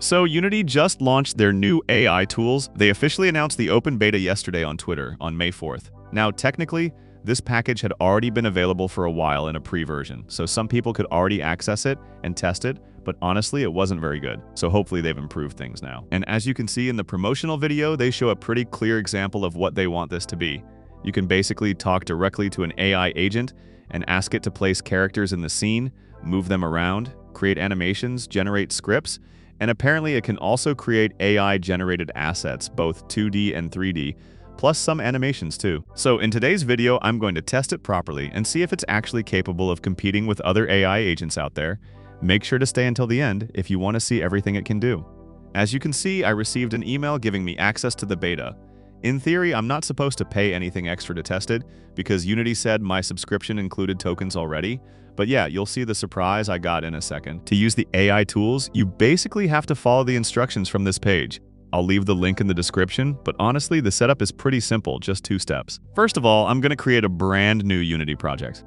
So Unity just launched their new AI tools. They officially announced the open beta yesterday on Twitter on May 4th. Now, technically, this package had already been available for a while in a pre-version, so some people could already access it and test it, but honestly, it wasn't very good. So hopefully they've improved things now. And as you can see in the promotional video, they show a pretty clear example of what they want this to be. You can basically talk directly to an AI agent and ask it to place characters in the scene, move them around, create animations, generate scripts, and apparently it can also create AI-generated assets, both 2D and 3D, plus some animations too. So in today's video, I'm going to test it properly and see if it's actually capable of competing with other AI agents out there. Make sure to stay until the end if you want to see everything it can do. As you can see, I received an email giving me access to the beta. In theory, I'm not supposed to pay anything extra to test it because Unity said my subscription included tokens already. But yeah, you'll see the surprise I got in a second. To use the AI tools, you basically have to follow the instructions from this page. I'll leave the link in the description, but honestly, the setup is pretty simple, just 2 steps. First of all, I'm going to create a brand new Unity project.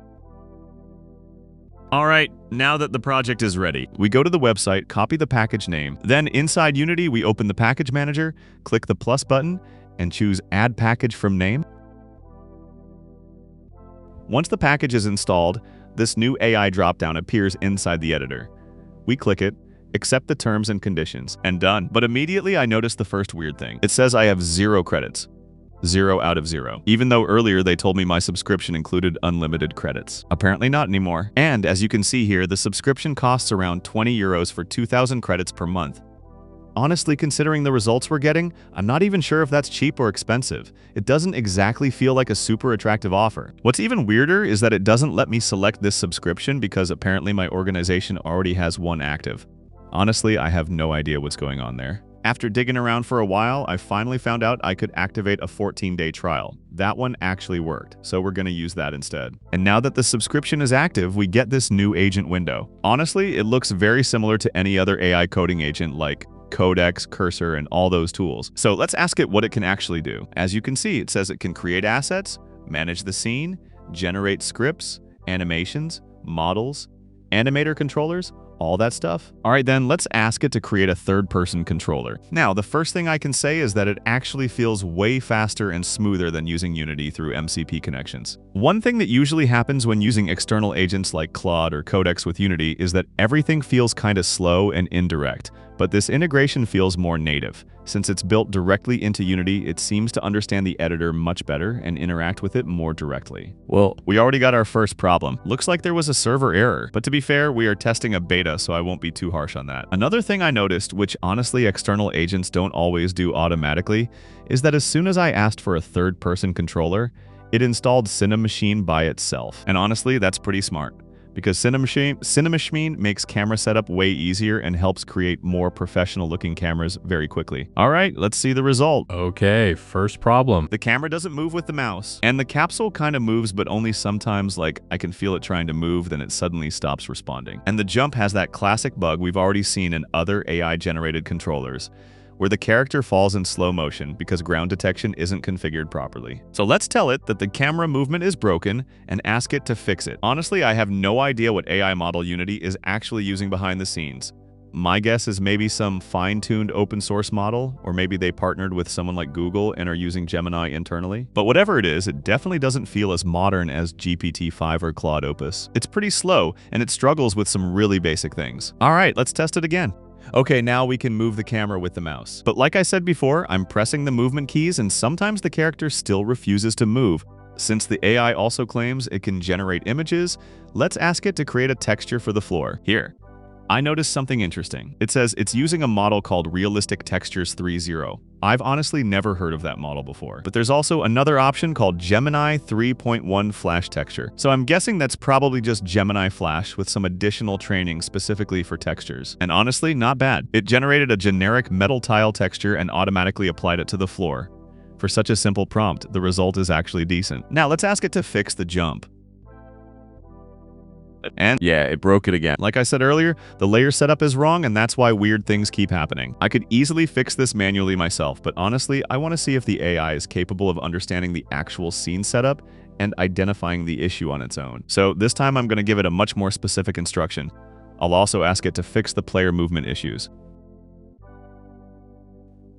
Alright, now that the project is ready, we go to the website, copy the package name, then inside Unity, we open the package manager, click the plus button, and choose Add Package from Name. Once the package is installed, this new AI dropdown appears inside the editor. We click it, accept the terms and conditions, and done. But immediately I notice the first weird thing. It says I have 0 credits. 0 out of 0. Even though earlier they told me my subscription included unlimited credits. Apparently not anymore. And as you can see here, the subscription costs around 20 euros for 2,000 credits per month. Honestly, considering the results we're getting, I'm not even sure if that's cheap or expensive. It doesn't exactly feel like a super attractive offer. What's even weirder is that it doesn't let me select this subscription because apparently my organization already has one active. Honestly, I have no idea what's going on there. After digging around for a while, I finally found out I could activate a 14-day trial. That one actually worked, so we're going to use that instead. And now that the subscription is active, we get this new agent window. Honestly, it looks very similar to any other AI coding agent like Codex, Cursor, and all those tools. So let's ask it what it can actually do. As you can see, it says it can create assets, manage the scene, generate scripts, animations, models, animator controllers, all that stuff. All right, then let's ask it to create a third-person controller. Now, the first thing I can say is that it actually feels way faster and smoother than using Unity through MCP connections. One thing that usually happens when using external agents like Claude or Codex with Unity is that everything feels kind of slow and indirect, but this integration feels more native. Since it's built directly into Unity, it seems to understand the editor much better and interact with it more directly. Well, we already got our first problem. Looks like there was a server error, but to be fair, we are testing a beta, so I won't be too harsh on that. Another thing I noticed, which honestly external agents don't always do automatically, is that as soon as I asked for a third-person controller, it installed Cinemachine by itself. And honestly, that's pretty smart, because Cinemachine makes camera setup way easier and helps create more professional-looking cameras very quickly. All right, let's see the result. Okay, first problem. The camera doesn't move with the mouse, and the capsule kind of moves, but only sometimes. Like, I can feel it trying to move, then it suddenly stops responding. And the jump has that classic bug we've already seen in other AI-generated controllers, where the character falls in slow motion because ground detection isn't configured properly. So let's tell it that the camera movement is broken and ask it to fix it. Honestly, I have no idea what AI model Unity is actually using behind the scenes. My guess is maybe some fine-tuned open source model, or maybe they partnered with someone like Google and are using Gemini internally. But whatever it is, it definitely doesn't feel as modern as GPT-5 or Claude Opus. It's pretty slow, and it struggles with some really basic things. All right, let's test it again. Okay, now we can move the camera with the mouse. But like I said before, I'm pressing the movement keys and sometimes the character still refuses to move. Since the AI also claims it can generate images, let's ask it to create a texture for the floor. Here. I noticed something interesting. It says it's using a model called Realistic Textures 3.0. I've honestly never heard of that model before. But there's also another option called Gemini 3.1 Flash Texture. So I'm guessing that's probably just Gemini Flash with some additional training specifically for textures. And honestly, not bad. It generated a generic metal tile texture and automatically applied it to the floor. For such a simple prompt, the result is actually decent. Now let's ask it to fix the jump. And yeah, it broke it again. Like I said earlier, the layer setup is wrong, and that's why weird things keep happening. I could easily fix this manually myself, but honestly, I want to see if the AI is capable of understanding the actual scene setup and identifying the issue on its own. So this time I'm going to give it a much more specific instruction. I'll also ask it to fix the player movement issues.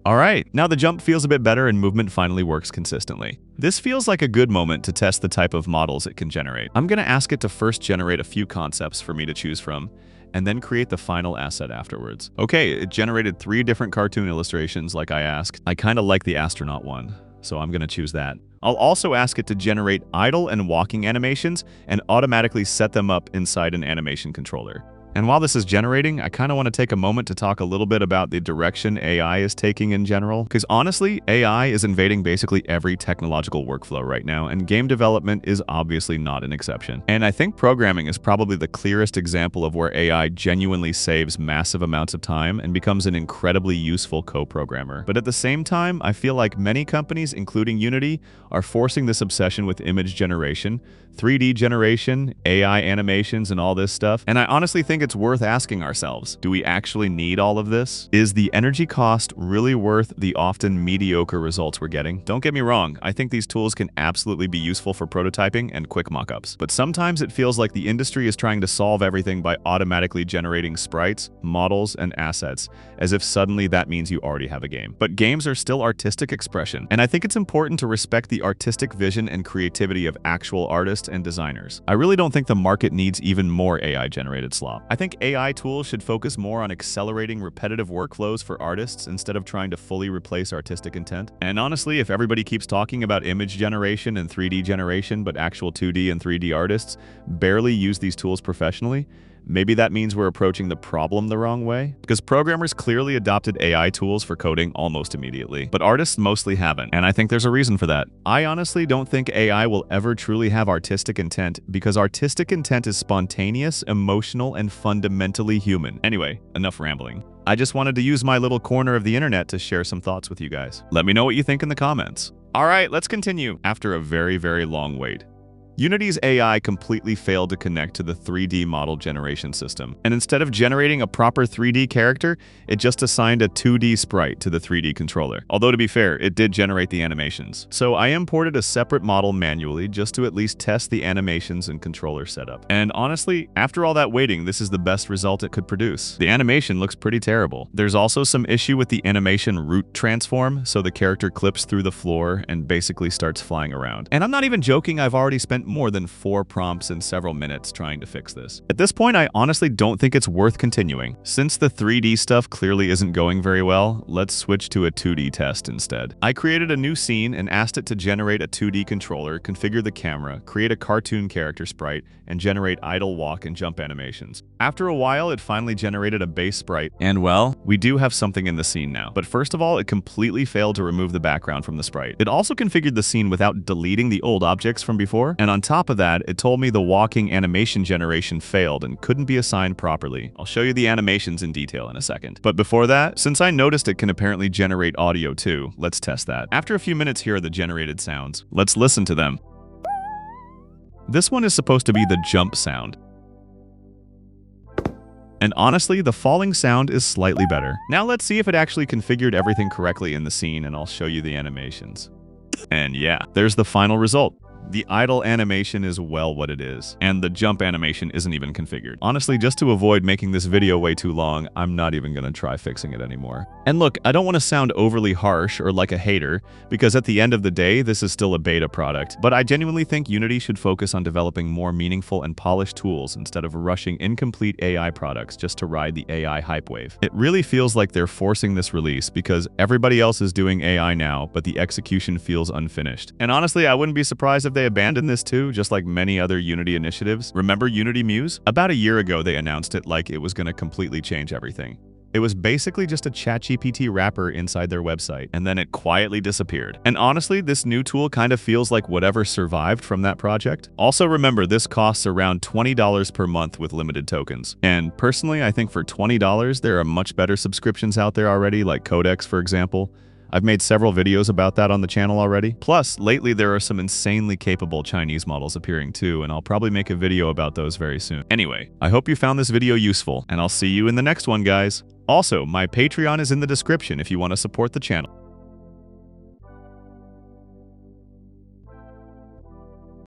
Alright, now the jump feels a bit better and movement finally works consistently. This feels like a good moment to test the type of models it can generate. I'm gonna ask it to first generate a few concepts for me to choose from, and then create the final asset afterwards. Okay, it generated 3 different cartoon illustrations like I asked. I kinda like the astronaut one, so I'm gonna choose that. I'll also ask it to generate idle and walking animations and automatically set them up inside an animation controller. And while this is generating, I kind of want to take a moment to talk a little bit about the direction AI is taking in general. Because honestly, AI is invading basically every technological workflow right now, and game development is obviously not an exception. And I think programming is probably the clearest example of where AI genuinely saves massive amounts of time and becomes an incredibly useful co-programmer. But at the same time, I feel like many companies, including Unity, are forcing this obsession with image generation, 3D generation, AI animations, and all this stuff. And I honestly think it's worth asking ourselves, do we actually need all of this? Is the energy cost really worth the often mediocre results we're getting? Don't get me wrong, I think these tools can absolutely be useful for prototyping and quick mockups. But sometimes it feels like the industry is trying to solve everything by automatically generating sprites, models, and assets, as if suddenly that means you already have a game. But games are still artistic expression, and I think it's important to respect the artistic vision and creativity of actual artists and designers. I really don't think the market needs even more AI-generated slop. I think AI tools should focus more on accelerating repetitive workflows for artists instead of trying to fully replace artistic intent. And honestly, if everybody keeps talking about image generation and 3D generation, but actual 2D and 3D artists barely use these tools professionally, maybe that means we're approaching the problem the wrong way? Because programmers clearly adopted AI tools for coding almost immediately, but artists mostly haven't, and I think there's a reason for that. I honestly don't think AI will ever truly have artistic intent, because artistic intent is spontaneous, emotional, and fundamentally human. Anyway, enough rambling. I just wanted to use my little corner of the internet to share some thoughts with you guys. Let me know what you think in the comments. Alright, let's continue. After a very, very long wait, Unity's AI completely failed to connect to the 3D model generation system, and instead of generating a proper 3D character, it just assigned a 2D sprite to the 3D controller. Although to be fair, it did generate the animations. So I imported a separate model manually just to at least test the animations and controller setup. And honestly, after all that waiting, this is the best result it could produce. The animation looks pretty terrible. There's also some issue with the animation root transform, so the character clips through the floor and basically starts flying around. And I'm not even joking, I've already spent more than 4 prompts and several minutes trying to fix this. At this point, I honestly don't think it's worth continuing. Since the 3D stuff clearly isn't going very well, let's switch to a 2D test instead. I created a new scene and asked it to generate a 2D controller, configure the camera, create a cartoon character sprite, and generate idle walk and jump animations. After a while, it finally generated a base sprite, and well, we do have something in the scene now. But first of all, it completely failed to remove the background from the sprite. It also configured the scene without deleting the old objects from before, and on top of that, it told me the walking animation generation failed and couldn't be assigned properly. I'll show you the animations in detail in a second. But before that, since I noticed it can apparently generate audio too, let's test that. After a few minutes, here are the generated sounds. Let's listen to them. This one is supposed to be the jump sound. And honestly, the falling sound is slightly better. Now let's see if it actually configured everything correctly in the scene, and I'll show you the animations. And yeah, there's the final result. The idle animation is well what it is, and the jump animation isn't even configured. Honestly, just to avoid making this video way too long, I'm not even gonna try fixing it anymore. And look, I don't want to sound overly harsh or like a hater, because at the end of the day, this is still a beta product, but I genuinely think Unity should focus on developing more meaningful and polished tools instead of rushing incomplete AI products just to ride the AI hype wave. It really feels like they're forcing this release because everybody else is doing AI now, but the execution feels unfinished. And honestly, I wouldn't be surprised if they abandoned this too, just like many other Unity initiatives. Remember Unity Muse? About a year ago, they announced it like it was going to completely change everything. It was basically just a ChatGPT wrapper inside their website, and then it quietly disappeared. And honestly, this new tool kind of feels like whatever survived from that project. Also remember, this costs around $20 per month with limited tokens. And personally, I think for $20, there are much better subscriptions out there already, like Codex, for example. I've made several videos about that on the channel already. Plus, lately there are some insanely capable Chinese models appearing too, and I'll probably make a video about those very soon. Anyway, I hope you found this video useful, and I'll see you in the next one, guys. Also, my Patreon is in the description if you want to support the channel.